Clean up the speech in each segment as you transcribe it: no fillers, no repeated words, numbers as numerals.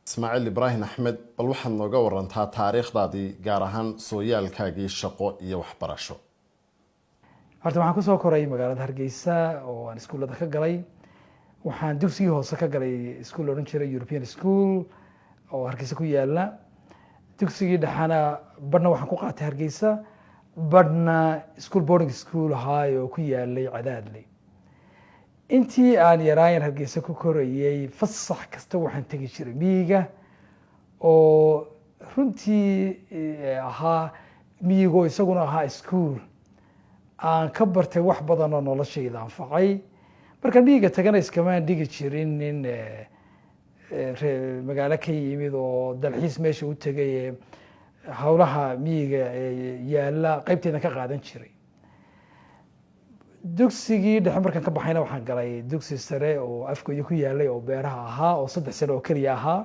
ismaaciil ibraahim axmed bal waxaad nooga warantaa taariikhdaadii gaar ahaan sooyaalkaagii shaqo iyo waxbarasho. horta waxaan kusoo koray magaalada Hargeysa oo aan iskuulada ka galay. waxaan dugsigii hoose ka galay iskuul oran jiray European School oo Hargeysa ku yaala. dugsigii dhaxana badna waxaan ku qaatay Hargeysa, badna school boarding school ahaa oo ku yaalay Cadaadley. intii aan yaraayan Hargeysa ku korayay fasax kasta waxaan tagi jiray miyiga oo runtii ahaa miyigo isaguna ahaa school aan ka bartay wax badan oo noloshayda anfacay. marka miyiga tagana iskamaan dhigi jirin nin magaalo ka yimid oo dalxiis meesha u tagay hawlaha miyiga yaala qaybteeda ka qaadan jiray. dugsigii dhexe markaan ka baxayna waxaan galay dugsi sare oo afkooda ku yaalay oo beeraha ahaa oo 3 sano oo kaliya ahaa.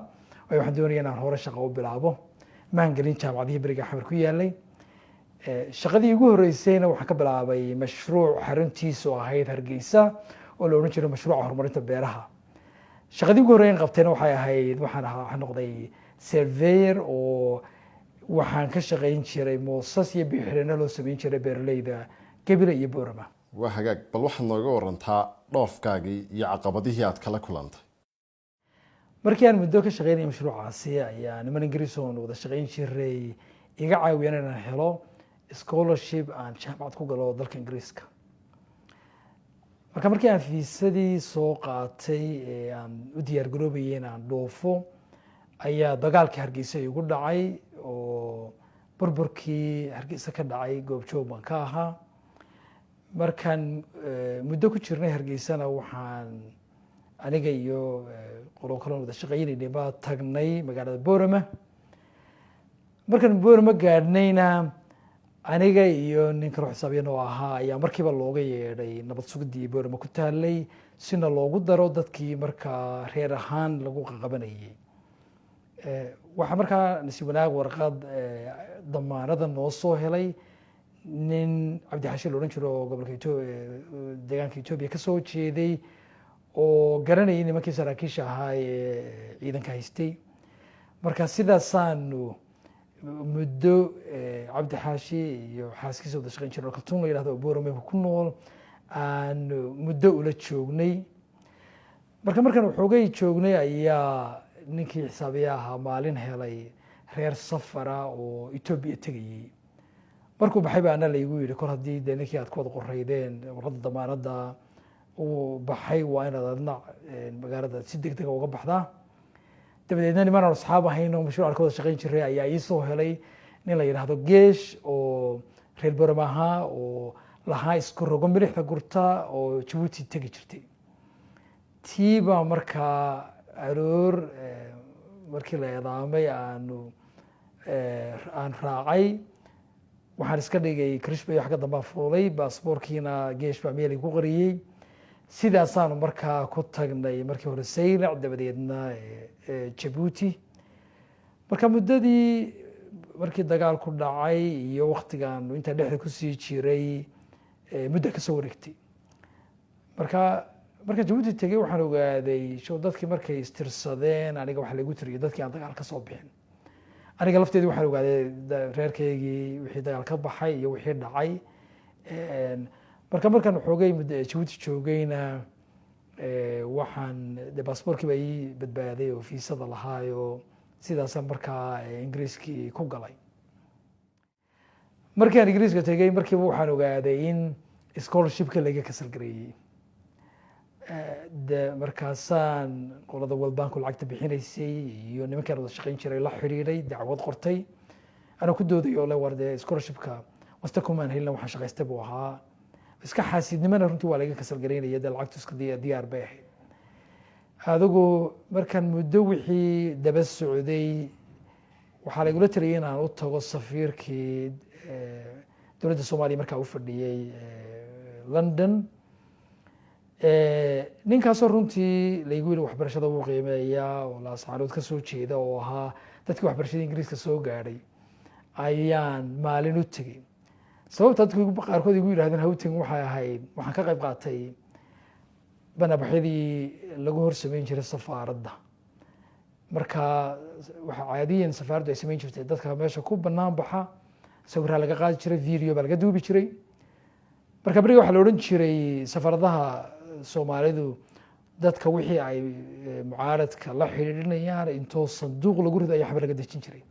waxaan doonayay inaan hore shaqo u bilaabo. maan gelin jaamacadihii bariga xamar ku yaalay. shaqadii ugu horeysayna waxaan ka bilaabay mashruuc xaruntiisu ahayd Hargeysa oo la oran jiray mashruuca horumarinta beeraha. shaqadii ugu horeeyay qabtayna waxay ahayd waxaan noqday surveyor oo waxaan ka shaqayn jiray moosas iyo bixirina loo sameyn jiray beeraleyda Gabiley iyo Boorama. waa hagaag bal waxaad nooga warantaa dhoofkaagii iyo caqabadihii aad kala kulantay. markii aan muddo ka shaqaynayay mashruucaasi ayaa niman Ingiriis oo wada shaqayn jiray iga caawiyeen inaan helo scholarship aan jaamacad ku galo dalka Ingiriiska. markii aan fiisadii soo qaatay ee aan u diyaar garoobayay inaan dhoofo ayaa dagaalkii Hargeysa igu dhacay oo burburkii Hargeysa ka dhacay goobjoog baan ka ahaa. markaan muddo ku jirnay Hargeysana waxaan aniga iyo qolo kale wada shaqaynay baa tagnay magaalada Boorama. markaan Boorama gaadhnayna aniga iyo nin kale xisaabiyan oo ahaa ayaa markiiba looga yeedhay nabad sugidii Boorama ku taalay sina loogu daro dadkii markaa reer ahaan lagu qabanayay. waxa markaa nasiib wanaag warqad damaanada noo soo helay nin Cabdi Xashil oran jiro gobolka deegaanka Itoobiya ka soo jeeday oo garanayay nimankii saraakiisha ahaa ee ciidanka haystay. marka sidaasaanu muddo Cabdi Xashi iyo xaaskiisa wada shaqayn jiray kaltuun la yiraahdo Boorama ku nool aan muddo ula joognay. markaan waxoogay joognay ayaa ninkii xisaabiyaha maalin helay reer safara oo Itoobiya tagayay. markuu baxay baa ana la igu yiri kor hadii ninkii aad ku wada qoraydeen warqadda damaanada uu baxay waa inaad adna magaalada si degdeg ah uga baxdaa. dabadeedna niman asxaab ahayn oo mashruuc ka wada shaqayn jiray ayaa ii soo helay nin la yiraahdo Geesh oo reer Boorama ahaa oo lahaa isku rogo milixda gurta oo Djibouti tagi jirtay. tiiba markaa aroor markii la eedaamay aan raacay waxaan iska dhigay Krishbay wax ka dambaa fuulay baasaboorkiina Geesh baa meel ku qariyay. sidaasaan markaa ku tagnay markii hore Saylac dabadeedna Djibouti. marka muddadii markii dagaal ku dhacay iyo waqtigan inta dhexda ku sii jiray muddo ka soo wareegtay. marka Djibouti tagay waxaan ogaaday dadkii markay istirsadeen aniga waxa lagu tiriyay dadkii aan dagaal ka soo bixin. aniga lafteedii waxaan ogaaday reerkaygii wixii dagaal ka baxay iyo wixii dhacay. markaan xoogay Djibouti joogayna waxaan baasaboorkii baa ii badbaaday oo fiisada lahaayo sidaasaan markaa Ingiriiskii ku galay. markii aan Ingiriiska tagay markiiba waxaan ogaaday in scholarshipka laga kasal gareeyay. markaasaan qolada World Bank lacagta bixinaysay iyo nimankaan wada shaqayn jiray la xiriiray dacwad qortay. ana ku dooday oo la warday scholarshipka wasta kumaan helin waxaan shaqaystay buu ahaa. iska xaasidnimana runtii waa laga kasal gareynaya lacagtu iska diyaar bay ahayd. adigu markaan muddo wixii daba socday waxaa la igula taliyay inaan u tago safiirkii dowladda Soomaaliya markaa u fadhiyay London. ninkaasoo runtii la igu yiri waxbarashada uu qiimeeyaa oo la saxarood ka soo jeeda oo ahaa dadkii waxbarashada Ingiriiska soo gaadhay ayaan maalin u tagay. sababta dadku qaarkood igu yiraahdeen hawting waxay ahayd waxaan ka qayb qaatay banaanbaxyadii lagu hor sameyn jiray safaaradda marka waxa caadiyan safaaraddu ay samayn jirtay dadka meesha ku banaan baxa sawiraa laga qaadi jiray, video baa laga duubi jiray. marka beriga waxaa la odhan jiray safaaradaha Soomaalidu dadka wixii ay mucaaradka la xiriirinayaan intoo sanduuq lagu rido ayaa xabad laga dejin jiray.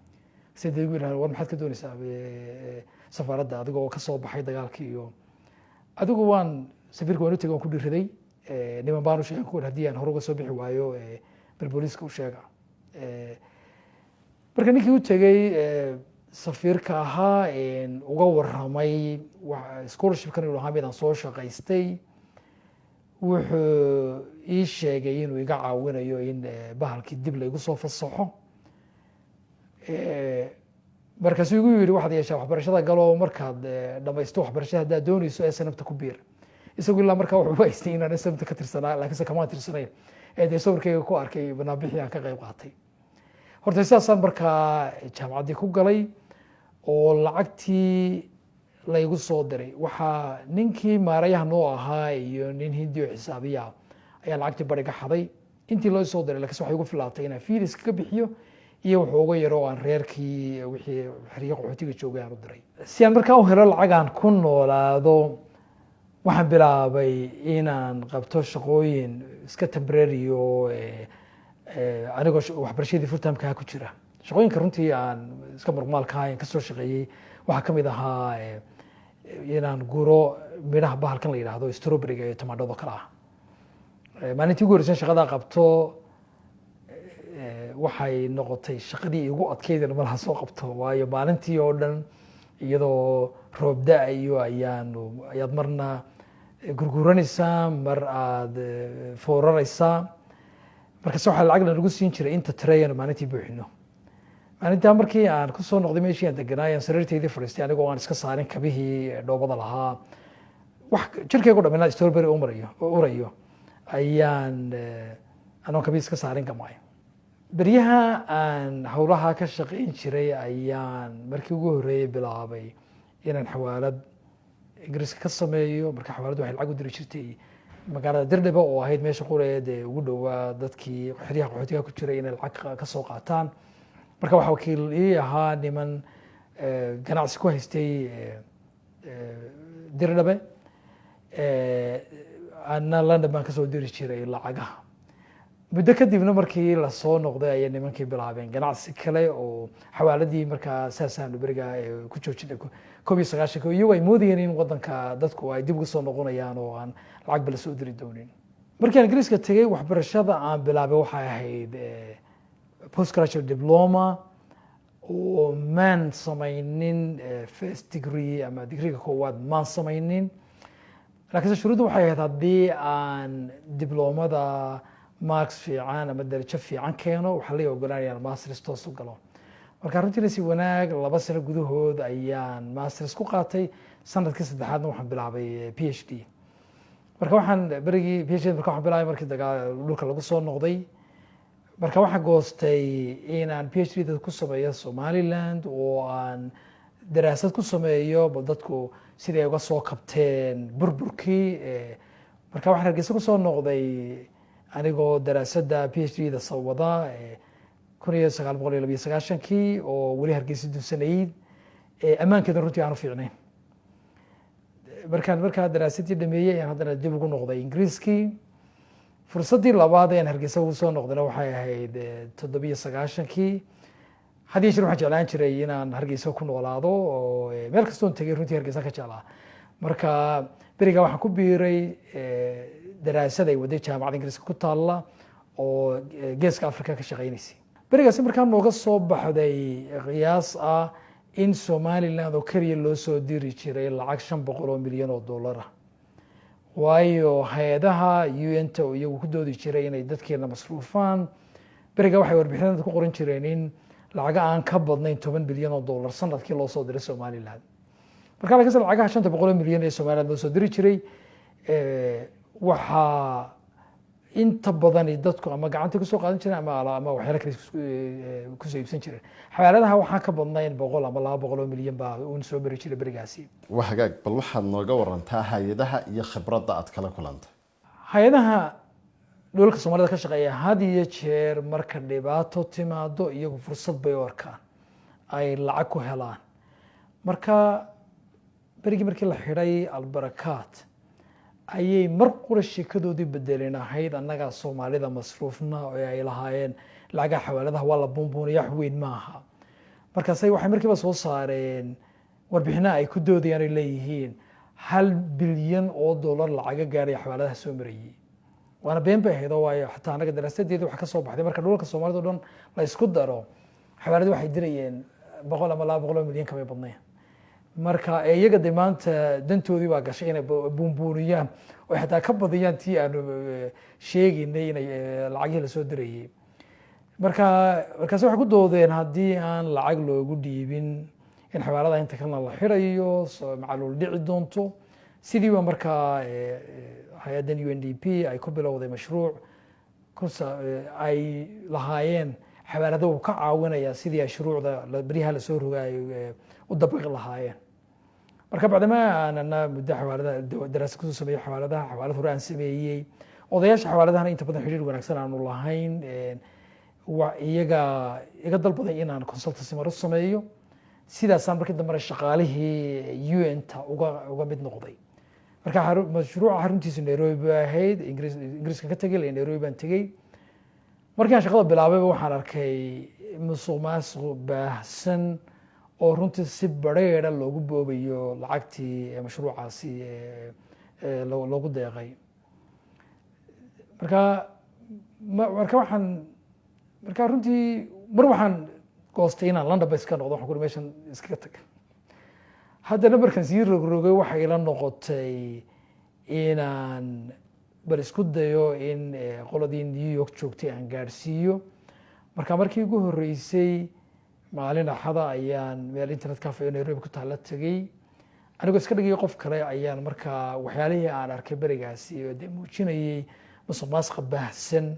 sidii ugu yiraahdo war maxaad ka doonaysaa safaaradda adiga oo ka soo baxay dagaalkii iyo adigu waan safiirka waan u tegay waan ku dhiriday niman baan u sheegay ku haddii aan hore uga soo bixi waayo bal booliiska u sheega. marka ninkii u tegay safiirka ahaa uga warramay scholarshipkan inuu ahaa midaan soo shaqaystay, wuxuu ii sheegay inuu iga caawinayo in bahalkii dib laygu soo fasaxo. markaasuu igu yidhi waxaad yeeshaa waxbarashada galo, markaad dhamaysto waxbarashada haddaad doonayso ee sanabta ku biir. isagu ilaa markaa wuxuu haystay inaan sanabta ka tirsanaa, laakiinse kamaan tirsanayn dee sawirkayga ku arkay banaanbixii aan ka qayb qaatay. horta sidaasaan markaa jaamacaddii ku galay oo lacagtii laygu soo diray. waxaa ninkii maarayaha noo ahaa iyo nin hindi oo xisaabiya ayaa lacagtii bariga xaday. intii loo soo diray laakiinse waxay igu filaatay inaan fiilis ka bixiyo iyo wuxuu uga yaro aan reerkii wixii xiriyo qaxootiga joogay aan u diray. si aan markaa u helo lacag aan ku noolaado waxaan bilaabay inaan qabto shaqooyin iska temporary oo anigoo waxbarashadii full-time-ka ku jira. shaqooyinka runtii aan iska murmaalka ahayn kasoo shaqeeyey waxaa ka mid ahaa inaan guro midhaha bahalkan la yidhaahdo strawberry-ga iyo tamaandhada kale ah. maalintii ugu horreysay shaqadaa qabto waxay noqotay shaqadii igu adkeyd malaha soo qabto, waayo maalintii oo dhan iyadoo roob da-ayo ayaad marna gurguranaysaa, mar aada fooraraysaa. markaase waxaa lacag lagu siin jiray inta trayan maalintii buuxino. maalintaa markii aan kusoo noqday meeshii aan deganaay aan sariirtaydii fadhiistay anigoo aan iska saarin kabihii dhoobada lahaa, wax jirkaygu dhamina strawberry urayo ayaan anoon kabihii iska saarin gamay. beryaha aan howlaha ka shaqayn jiray ayaan markii ugu horreeyay bilaabay inaan xawaalad ingiriiska ka sameeyo. marka xawaaladdu waxay lacag u diri jirtay magaalada Dirdhaba oo ahayd meesha qureed ee ugu dhowaa dadkii xiriyaha qaxootiga ku jiray inay lacag ka soo qaataan. marka waxaa wakiil ii ahaa niman ganacsi ku haystay Dirdhabe, ana London baan kasoo diri jiray lacagaha. muddo kadibna markii lasoo noqday ayay nimankii bilaabeen ganacsi kale oo xawaaladii markaa saasaanu beriga ku joojinay 1990 iyagoo ay moodayeen in wadanka dadku ay dib uga soo noqonayaan oo aan lacag bala soo diri doonin. markii aan ingiriiska tegay waxbarashada aan bilaabay waxay ahayd postgraduate diploma oo maan samaynin first degree ama digriga koowaad maan samaynin, laakiinse shuruuddu waxay ahayd haddii aan diblomada marks fiican ama darajo fiican keeno waxaa la ogolaanayaan masters toos u galo. marka runtiina si wanaag 2 sano gudahood ayaan masters ku qaatay. sanadkii saddexaadna waxaan bilaabay PhD. marka waxaan berigii PhD marka waxaan bilaabay markii dhulka lagu soo noqday. marka waxaan goostay inaan PhD ku sameeyo Somaliland oo aan daraasad ku sameeyo dadku sidii ay uga soo kabteen burburkii. marka waxaan Hargeysa ku soo noqday anigoo daraasadda PhD-da soo wada 1992 oo weli Hargeysa dunsanayd ammaankeeda runtii aanu fiicnayn. markaa daraasadii dhameeyey ayaan haddana dib ugu noqday Ingiriiskii. fursaddii labaad ayaan Hargeysa ugu soo noqdayna waxay ahayd 97 haddii shir waxaan jeclaan jiray inaan Hargeysa ku noolaado oo meel kastoon tegay runtii Hargeysa ka jeclaa. marka beriga waxaan ku biiray daraasad ay waday jaamacadda Ingiriiska ku taalla oo geeska Afrika ka shaqeynaysay. berigaasi markaa nooga soo baxday qiyaas ah in Somaliland oo kaliya loo soo diri jiray lacag 500 milyan oo dollar ah, waayo hay-adaha UN-ta oo iyagu ku doodi jiray inay dadkeena masruufaan. beriga waxay warbixinada ku qoran jireen in lacag aan ka badnayn 10 bilyan oo dollar sanadkii loo soo diray Somaliland. marka laakiin lacagaha 500 milyan ee Somaliland loo soo diri jiray waxaa inta badan dadku ama gacanta kusoo qaadan jireen ama waxyaalo kale kusoo iibsan jireen. xawaaladaha waxaa ka badnayn 100 ama 200 milyan baa uun soo bari jiray berigaasi. waa hagaag, bal waxaad nooga warantaa hay-adaha iyo khibradda aad kala kulantay. hay-adaha dhulalka soomaalida ka shaqeeya had iyo jeer marka dhibaato timaado iyagu fursad bay u arkaan ay lacag ku helaan. marka berigii markii la xidhay albarakaat ayay mar qura sheekadoodii bedeleen ahayd annagaa soomaalida masruufna oo ay lahaayeen lacagaha xawaaladaha waa la buunbuunaya wax weyn maaha. markaasay waxay markiiba soo saareen warbixinaha ay ku doodayaan ay leeyihiin 1 bilyan oo dollar lacaga gaaraya xawaaladaha soo marayay. waana been bay ahayd oo waayo xataa anaga daraasadeeda waxa ka soo baxday marka dhulalka soomaalida oo dhan la isku daro xawaaladu waxay dirayeen 100 ama 200 milyan kamay badnayn. marka iyaga de maanta dantoodii baa gashay inay buunbuuniyaan oo xataa ka badiyaan tii aanu sheegaynay inay lacagihii lasoo dirayay. markaas waxay ku doodeen haddii aan lacag loogu dhiibin in xawaaladaha inta kalena la xirayo macaluul dhici doonto. sidiiba markaa hay-addan UNDP ay ku bilowday mashruuc ay lahaayeen xawaalada uu ka caawinaya sidii ay shuruucda beryaha lasoo rogaayo u dabiqi lahaayeen. marka bacdama aanana muddo xawaaladaha daraasad kusoo sameeyey xawaalad hore aan sameeyey odayaasha xawaaladahana inta badan xiriir wanaagsan aanu lahayn iyaga iga dalbaday inaan consultancy maro sameeyo. sidaasaan markii dambena shaqaalihii UN-ta uga mid noqday. marka mashruuca xaruntiisa Nairobi bay ahayd, ingiriiska ka tegay ilaa Nairobi baan tegey. markii aan shaqada bilaabayba waxaan arkay musuqmaasuq baahsan oo runtii si bareera loogu boobayo lacagtii mashruucaasi loogu deeqay. marka runtii mar waxaan goostay inaan London base ka noqdo, waxaan ku iri meeshan iskaga tag. haddana markaan sii rogrogay waxay ila noqotay inaan bal isku dayo in qoladii New York joogtay aan gaarsiiyo. marka markii ugu horeysay maalin axada ayaan meel internet cafe oo Nairobi ku taala tagay anigoo iska dhigay qof kale ayaan markaa waxyaalihii aan arkay berigaasi oo de muujinayay musuqmaasuq baahsan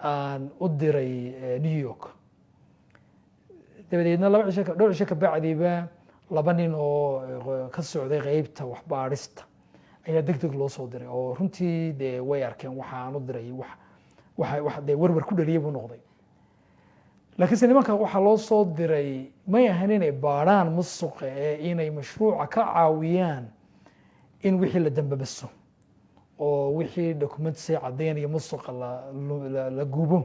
aan u diray New York. dabadeedna dhowr cisho ka bacdiba 2 nin oo ka socday qaybta waxbaarista ayaa degdeg loo soo diray oo runtii dee way arkeen waxa aan u diray wax dee warwar ku dhaliyay buu noqday. laakiinse nimanka waxaa loo soo diray may ahan inay baarhaan musuqa ee inay mashruuca ka caawiyaan in wixii la dambabaso oo wixii documentsay caddeynaya musuqa la gubo.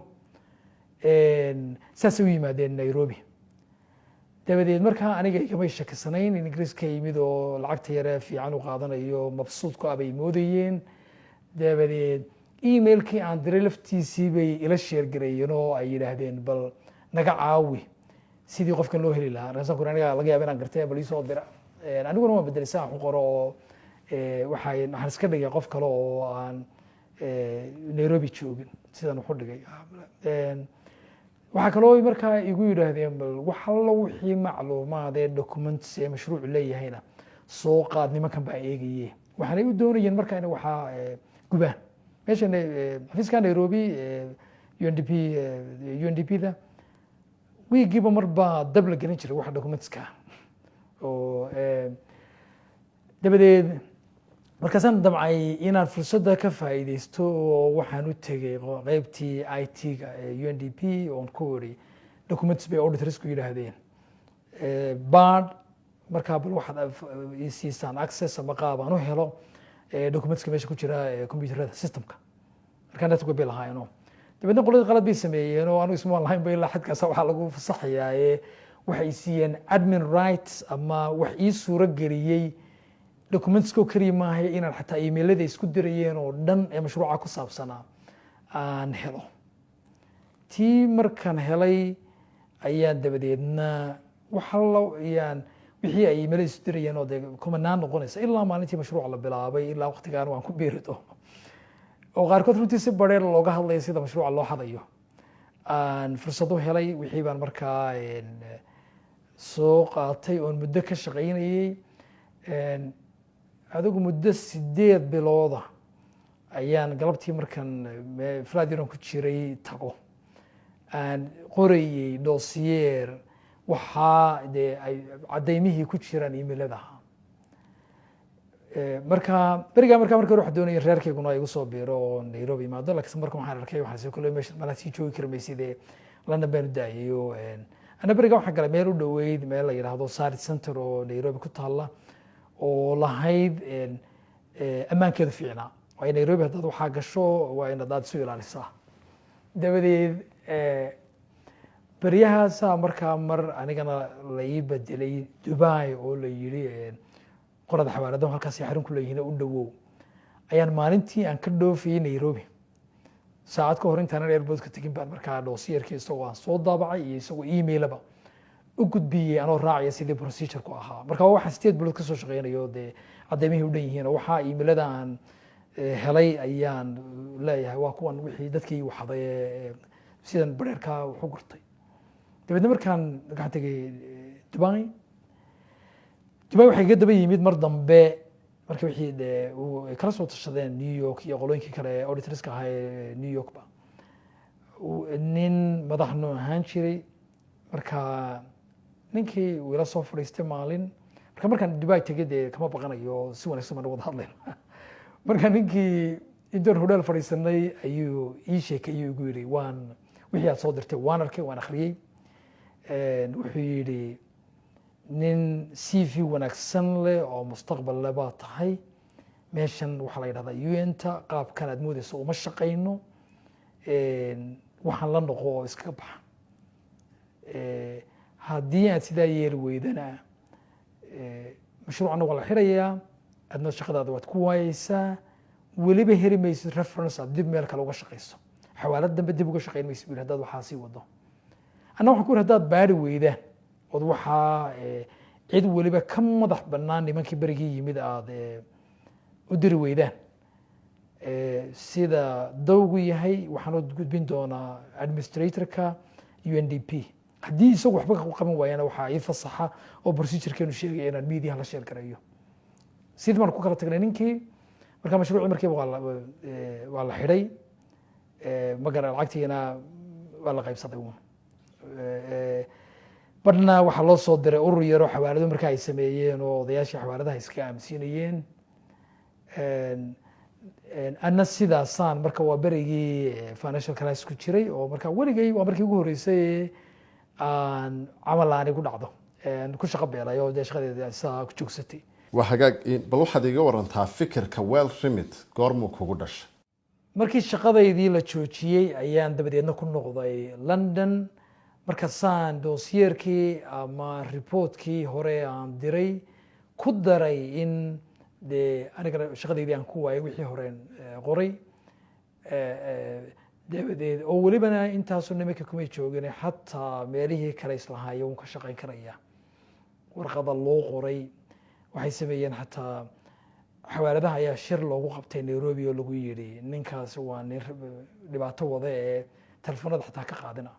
saasay u yimaadeen Nairobi. dabadeed markaa aniga igamay shakisanayn in ingiriiska yimid oo lacagta yare fiican u qaadanayo mabsuudku abay moodayeen. dabadeed emailkii aan diray laftiisii bay ila sheergareeyeen oo ay yidhaahdeen bal naga caawi sidii qofkan loo heli lahaa. markaasaan ku iri aniga laga yaaba inaan gartay bal iisoo dira. aniguna waan bedelisaan wax u qoro oo waxaan iska dhigay qof kale oo aan Nairobi joogin sidaan wax u dhigay. waxaa kaloo markaa igu yidhaahdeen bal wax alla wixii macluumaad ee documents ee mashruucu leeyahayna soo qaad nimankan baa eegaye. waxaanay u doonayeen markaa inay waxaa gubaan meeshan xafiiska Nairobi UNDP-da wiigiiba mar baa dab la gelin jiray waxa documentska oo dabadeed markaasaan damcay inaan fursadda ka faa'iidaysto oo waxaan u tegay qaybtii IT-ga UNDP oon ku iri documents bay auditors ku yidhaahdeen baan markaa bal waxaad siisaan access ama qaab aan u helo documentska meesha ku jira computerada systemka. markaa network bay lahaayeen. dabeedna qoladii qalad bay sameeyeen oo anigu ismaan lahayn ba ilaa xadkaas waxaa lagu fasaxayaa waxay siiyeen admin rights ama wax ii suuro geliyey documentsko kaliya maaha inaan xataa emailada isku dirayeen oo dhan ee mashruuca ku saabsanaa aan helo. tii markaan helay ayaan dabadeedna wixii ay emailada isku dirayeen oo dee kumanaan noqonaysa ilaa maalintii mashruuca la bilaabay ilaa waqtigaan waan ku beeri doono oo qaarkood runtii si bareer looga hadlaya sida mashruuca loo hadayo aan fursad u helay. wixii baan markaa soo qaatay oon muddo ka shaqaynayay. adigu muddo 8 bilooda ayaan galabtii markan Flatiron ku jiray tago aan qorayay dossier waxaa dee ay cadaymihii ku jiraan emailada. marka berigaa markii hore waxaan doonayay reerkayguna igu soo biiro oo Nairobi imaado laakiin marka waxaan arkay waxaan soo kulay meesha malaha sii joogi kara maysidee London baan u daayayo ana berigaa waxaan galay meel u dhoweyd meel la yidhaahdo Sarit Center oo Nairobi ku taalla oo lahayd ammaankeedu fiicnaa waa Nairobi haddaad waxaa gasho waa in dad isu ilaalisaa dabadeed beryahaasaa markaa mar anigana la ii bedelay Dubai oo la yidhi qolada xawaaladaha halkaas xarun ku leeyihiin u dhawow ayaan maalintii aan ka dhoofiyay Nairobi saacad ka hor intaan airport ka tagin baan markaa doosiyarkii isagoo aan soo daabacay iyo isagoo emailaba u gudbiyay anoo raacaya sidii procedure ku ahaa marka waxaan 8 bilood ka soo shaqeynayo de cadeymihii u dhan yihiin waxa emailada aan helay ayaan leeyahay waa kuwan wixii dadkii waxday sidan bareerka wuxuu gurtay dabeedna markaan gacan tagay Dubai waxay ka daba yimid mar dambe markii wixii kala soo tashadeen New York iyo qolooyinkii kale auditorska ahaa New York ba nin madaxno ahaan jiray marka ninkii uu ila soo fadhiistay maalin markaan Dubai tagay kama baqanayo si wanaagsan ma wada hadleen marka ninkii intaan hotel fadhiisanay ayuu ii sheekay ugu yiri waan wixii aad soo dirtay waan arkay waan akhriyay wuxuu yiri nin CV wanaagsan leh oo mustaqbal leh baa tahay meeshan waxa la yiraahdaa UN-ta qaabkan aad moodayso uma shaqeyno waxaan la noqo oo iska baxa haddii aad sidaa yeeli weydana mashruucana waa la xirayaa adna shaqadaada waad ku waayeysaa weliba heri maysid reference aad dib meel kale uga shaqeyso xawaalad dambe dib uga shaqeyn maysid bil haddaad waxaa sii wado anna waxaan ku yidhi haddaad baari weydaan ood waxaa cid weliba ka madax bannaan nimankii berigii yimid aad u diri weydaan sida dawgu yahay waxaan u gudbin doonaa administratorka UNDP haddii isagu waxba ka qaban waayana waxaa ii fasaxa oo procedurekeenu sheegaya inaan media la share gareeyo sidii baan ku kala tagnay ninkii marka mashruucii markiiba waa la xidhay magara lacagtiina waa la qaybsaday badna waxaa loo soo diray urur yaro xawaalado marka ay sameeyeen oo odayaashii xawaaladaha iska aaminsiinayeen anna sidaasaan marka waa berigii financial crisis ku jiray oo marka weligay waa markii ugu horeysay aan camal aan igu dhacdo ku shaqo beelay oo shaqadeeda saa ku joogsatay waa hagaag bal waxaad iga warantaa fikirka well remit goormuu kugu dhashay markii shaqadaydii la joojiyey ayaan dabadeedna ku noqday London markaasaan doosiyerkii ama reportkii hore aan diray ku daray in aniga shaqadaydii aan ku waayay wixii hore qoray dabadeed oo welibana intaasoo nimanka kuma joogin xataa meelihii kale islahaayeen ka shaqayn karaya warqada loo qoray waxay sameeyeen xataa xawaaladaha ayaa shir loogu qabtay Nairobi oo lagu yiri ninkaas waa nin dhibaato wada ee telefoonada xataa ka qaadina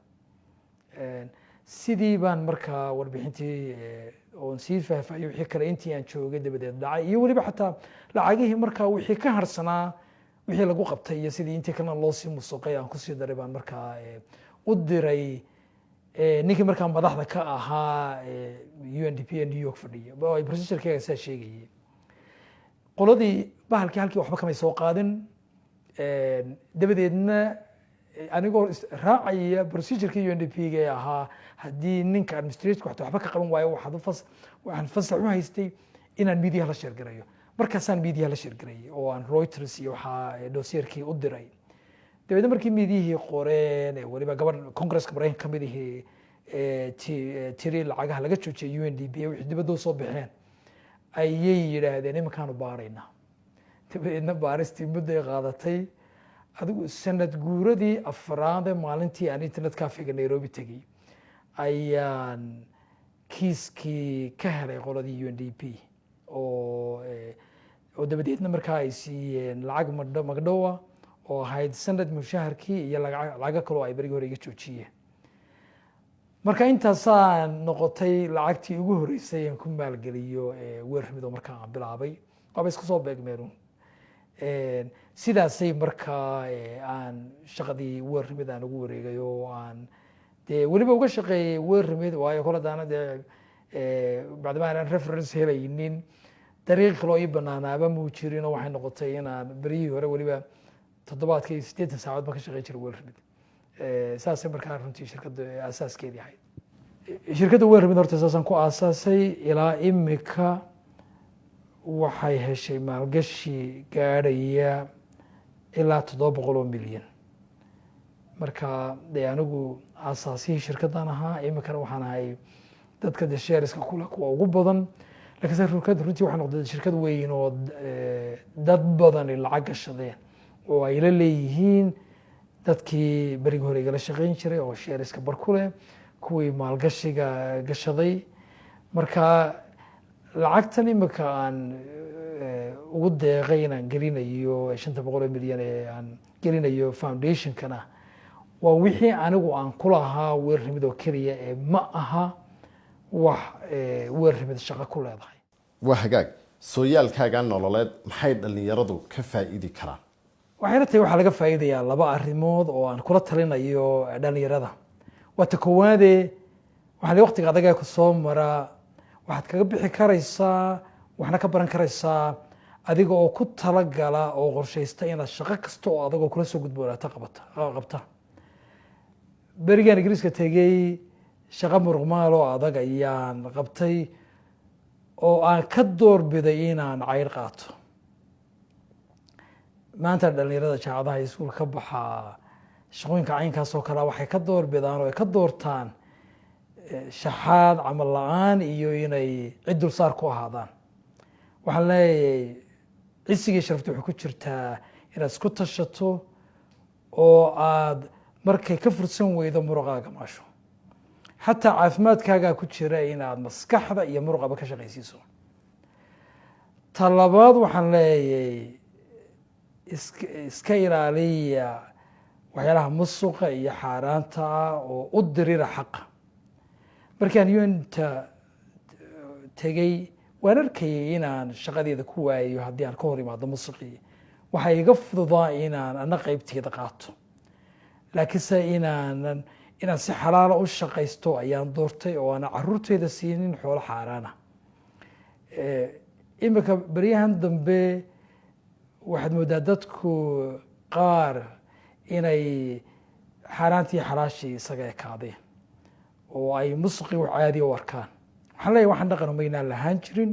sidii baan markaa warbixintii oo sii faahfaahiyay wixii kale intii aan joogay dabadeed dhacay iyo weliba xataa lacagihii markaa wixii ka harsanaa wixii lagu qabtay iyo sidii intii kalena loo sii musuqay aan ku sii daray baan markaa u diray ninkii markaa madaxda ka ahaa UNDP New York fadhiya oo procedure-keega saa sheegayay qoladii bahalkii halkii waxba kamay soo qaadin dabadeedna anigoo raacaya procedure-kii UNDP-ga ahaa haddii ninka administrator waxba ka qaban waayo waxaan fasax u haystay inaan media la share gareeyo markaasaan media la share gareeyay oo aan Reuters iyo waxaa dossierkii u diray dabadeedna markii meediyihii qoreen weliba gabadh Congress-ka Mareykanka ka mid ihii tiri lacagaha laga joojiyay UNDP wixii dibadda soo baxeen ayay yiraahdeen imankaanu baaraynaa dabadeedna baaristii muddo qaadatay adigu sanad guuradii afraad maalintii aan internet cafe-ga Nairobi tagay ayaan kiiskii ka helay qoladii UNDP oo dabadeedna markaa ay siiyeen lacag magdhowa oo ahayd sanad mushaharkii iyo lacago kale oo ay berigi hore iga joojiyeen marka intaasaan noqotay lacagtii ugu horeysay aan ku maalgeliyo weerarmid oo markaa aan bilaabay waaba isku soo beegmeen sidaasay markaa aan shaqadii weerarmid aan ugu wareegay oo aan weliba uga shaqeeyay weerarmid waayo kole daana bacdama aan reference helaynin dariiq kaloo ii banaanaaba muu jirin oo waxay noqotay inaan beryihii hore weliba toddobaadkii 80 saacadood baan ka shaqeyn jiray World Remedy saasay markaa runtii shirkadda asaaskeedii ahayd shirkadda World Remedy horta saasaan ku aasaasay ilaa imika waxay heshay maalgashi gaadhaya ilaa 700 milyan marka dee anigu aasaasihii shirkaddan ahaa imikana waxaan ahay dadka de shareska kule kuwa ugu badan laakiinse runtii waxay noqday shirkad weyn oo dad badani lacag gashadeen oo ay la leeyihiin dadkii berigi hore igala shaqeyn jiray oo shareska bar ku leh kuwii maalgashiga gashaday marka lacagtan imika aan ugu deeqay inaan gelinayo 500 milyan ee aan gelinayo foundationkana waa wixii anigu aan ku lahaa World Remedy oo keliya ee ma aha wax World Remedy shaqo ku leedahay waa hagaag sooyaalkaaga nololeed maxay dhalinyaradu ka faa'iidi karaan waxayna tahay waxaa laga faa'iidayaa laba arrimood oo aan kula talinayo dhalinyarada waa ta koowaade waxaa la waqtiga adaga ku soo mara waxaad kaga bixi karaysaa waxna ka baran karaysaa adiga oo ku talagala oo qorshaysta inaad shaqo kasta oo adag oo kula soo gudboonaato qabta berigaan ingiriiska tegey shaqo muruqmaal oo adag ayaan qabtay oo aan ka doorbiday inaan cayr qaato maanta dhalinyarada jaamacadaha iskuulka ka baxa shaqooyinka caynkaas oo kale waxay ka doorbidaan oo ay ka doortaan shaxaad camal la-aan iyo inay cid dulsaar ku ahaadaan waxaan leeyahay cisigii sharafta waxay ku jirtaa inaad isku tashato oo aad markay ka fursan weydo muruqaaga maasho xataa caafimaadkaagaa ku jira inaad maskaxda iyo muruqaba ka shaqaysiiso ta labaad waxaan leeyahay iska ilaaliya waxyaalaha musuqa iyo xaaraanta ah oo u dirira xaqa markaan unta tegey waan arkayay inaan shaqadeeda ku waayo haddii aan ka hor imaado musuqii waxaa iga fududaa inaan ana qaybteeda qaato laakiinse inaan si xalaala u shaqaysto ayaan doortay oo aan caruurteeda siinin xoolo xaaraana imika beryahan dambe waxaad moodaa dadku qaar inay xaaraantii xalaashii isaga ekaadeen oo ay musuqii wax caadiya u arkaan waxaan leeyahay waxaan dhaqan umaynaan lahaan jirin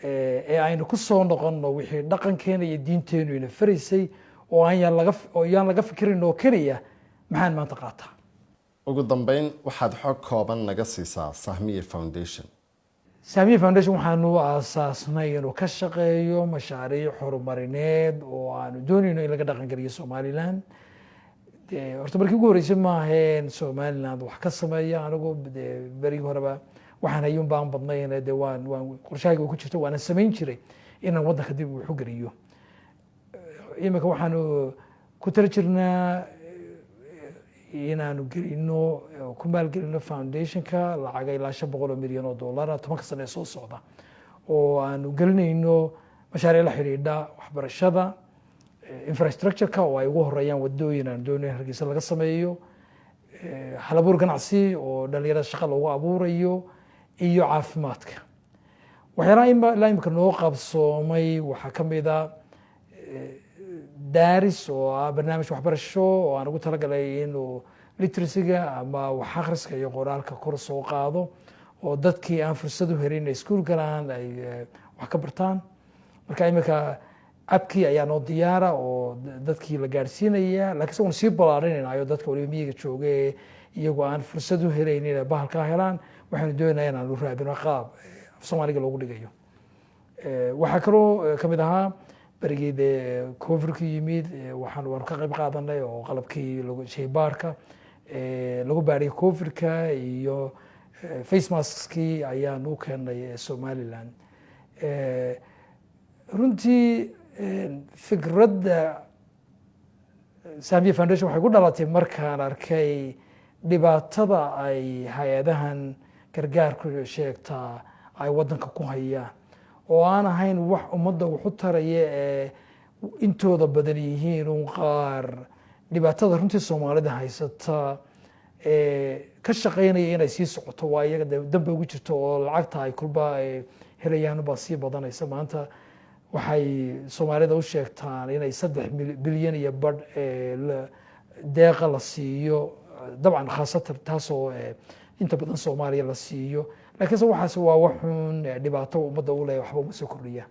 ee aynu ku soo noqonno wixii dhaqankeena iyo diinteenu ina faraysay oo yaan laga fikirin oo keliya maxaan maanta qaataa ugu dambeyn waxaad xog kooban naga siisaa Sahmiye Foundation Sahmiye Foundation waxaanu aasaasnay inuu ka shaqeeyo mashaariic horumarineed oo aanu doonayno in laga dhaqan geliyo Somaliland horta markii ugu horeysay ma ahayn Somaliland wax ka sameeya anigu berigi horeba waxaan hayuun baan badnayn de waan qorshahayga ku jirto waana samayn jiray inaan waddanka dib u geliyo imika waxaanu ku tala jirnaa inaanu gelino ku maalgelino foundationka lacaga ilaa 500 milyan oo dollar 10 sano soo socda oo aanu gelinayno mashaariic la xiriidha waxbarashada infrastructure-ka oo ay ugu horeeyaan wadooyin aan doonayn Hargeysa laga sameeyo halabuur ganacsi oo dhalinyarada shaqo loogu abuurayo iyo caafimaadka waxyaalaha imika noo qabsoomay waxaa ka mid ah daaris oo ah barnaamij waxbarasho oo aan ugu talagalay inuu literacyga ama wax akhriska iyo qoraalka kor soo qaado oo dadkii aan fursad u helin inay iskuul galaan ay wax ka bartaan marka imika abkii ayaa noo diyaara oo dadkii la gaarsiinaya laakiin isagoon sii ballaarinaynayo dadka waliba miyiga jooga ee iyagoo aan fursad u helayn inay bahalkaa helaan waxaanu doonaya inaan u raadino qaab af soomaaliga loogu dhigayo waxaa kaloo ka mid ahaa berigii dee covidku yimid waanu ka qayb qaadanay oo qalabkii shaybaarka lagu baadhay covidka iyo face maskskii ayaan u keenay Somaliland runtii fikradda Sahmiye Foundation waxay ku dhalatay markaan arkay dhibaatada ay hay-adahan gargaarku sheegtaa ay waddanka ku hayaan oo aan ahayn wax ummadda wax u taraya ee intooda badan yihiin un qaar dhibaatada runtii Soomaalida haysata ka shaqeynaya inay sii socoto waa iyaga dambe ugu jirto oo lacagta ay kulba helayaan baa sii badanaysa. maanta waxay soomaalida u sheegtaan inay 3 bilyan iyo badh deeqa la siiyo, dabcan khaasatan taasoo inta badan Soomaaliya la siiyo, laakiinse waxaas waa waxun dhibaato ummadda u leh, waxba uma soo kordhiya.